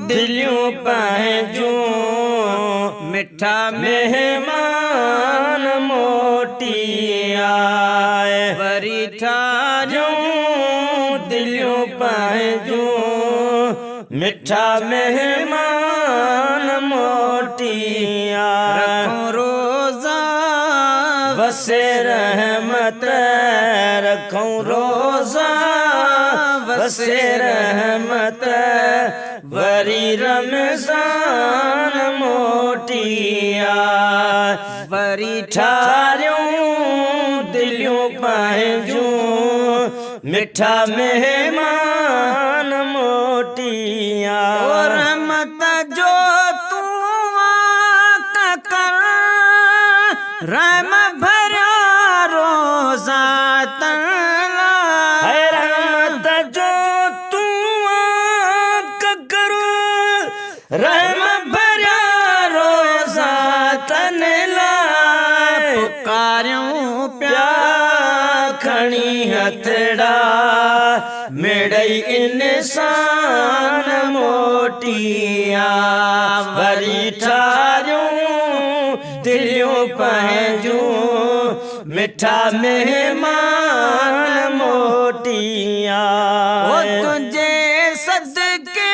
दिलियों पहजूं मिठा मेहमान मोटी आए वरी ठारियों दिलियों पहजूं मिठा मेहमान मोटी आए रोजा वसे रहमत रखूं रोजा वसे रहमत वरी रमज़ान मोटिया वरी ठारियों दिलियों पहजूं मिठा मेहमान मोटिया रहमत जो तू कर रहम भरा रोजा तला रहमत जो तू रहम भरा रोजा तन लाए पुकारियों प्या खणी हथड़ा मिड़ई इंसान मोटिया वरी ठारियों दिलियों पहजूं मिठा मेहमान मोटिया तुझे सदके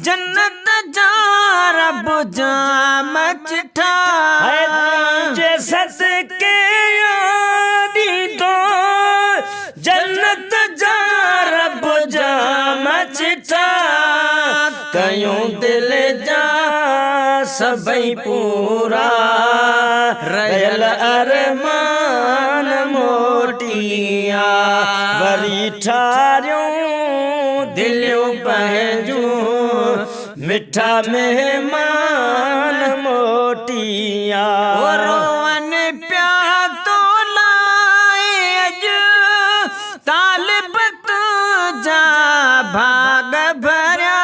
जन्नत जा रब जा मचठा तुझे सदके यारी तो जन्नत जा रब जा मचठा कयूं दिल जा सबई पूरा रयल अरमान मोटिया वरी ठारियों दिलियों पहजूं मिठा मेहमान मोटिया रोवन प्या तो लाए अज तालिब तुझा भाग भरा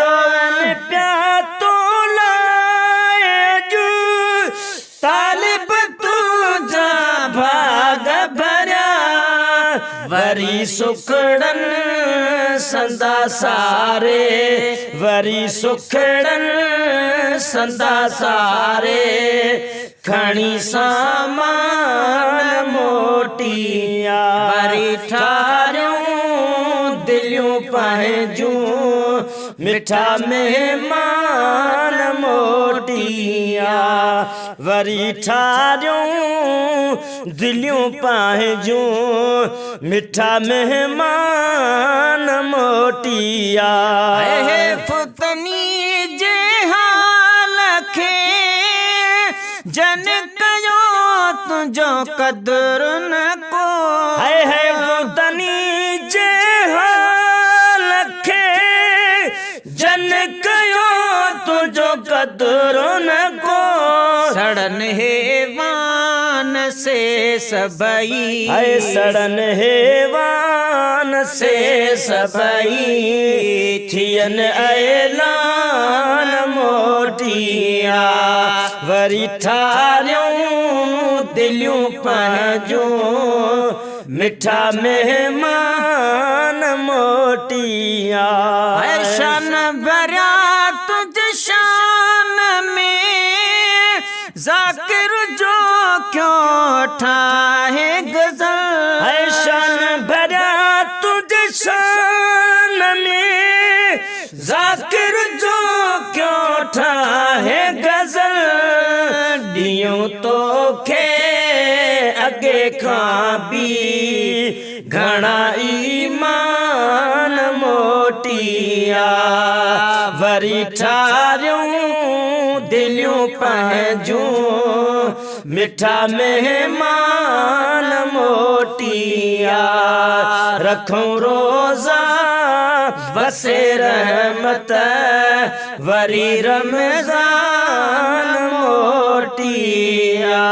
रोवन प्या तो लाए अज तालिब तुझा भाग भरा वरी सुखड़न संदा सारे वरी सुखड़न संदा सारे खणी सामान मोटिया वरी ठारियों दिलियों पहजूं मिठा मेहमान मोटिया वरी ठारियों दिलियों पहजूं मिठा मेहमान मोटिया फुतनी जे हाल खे जन कयो तुझो कदर न को है फुतनी जे हाल खे जन कयो तुझो कदर न को सड़न हेवान से सबई सड़न हेवान से सबई थियन ऐलान मोटिया वरी ठारियों दिलियों पहजूं मिठा मेहमान मोटिया शान भरा तुझ शान में जाकिर जो क्यों ठाहे गजल शान भरा तुझ शान में जाकिर जो क्यों ठाहे गजल दियों तो खे अगे खां भी घना ईमान मोटिया वरी ठारियों दिलियों पहजूं मिठा मेहमान मोटिया रखूं रोजा वसे रहमत वरी रमज़ान मोटिया।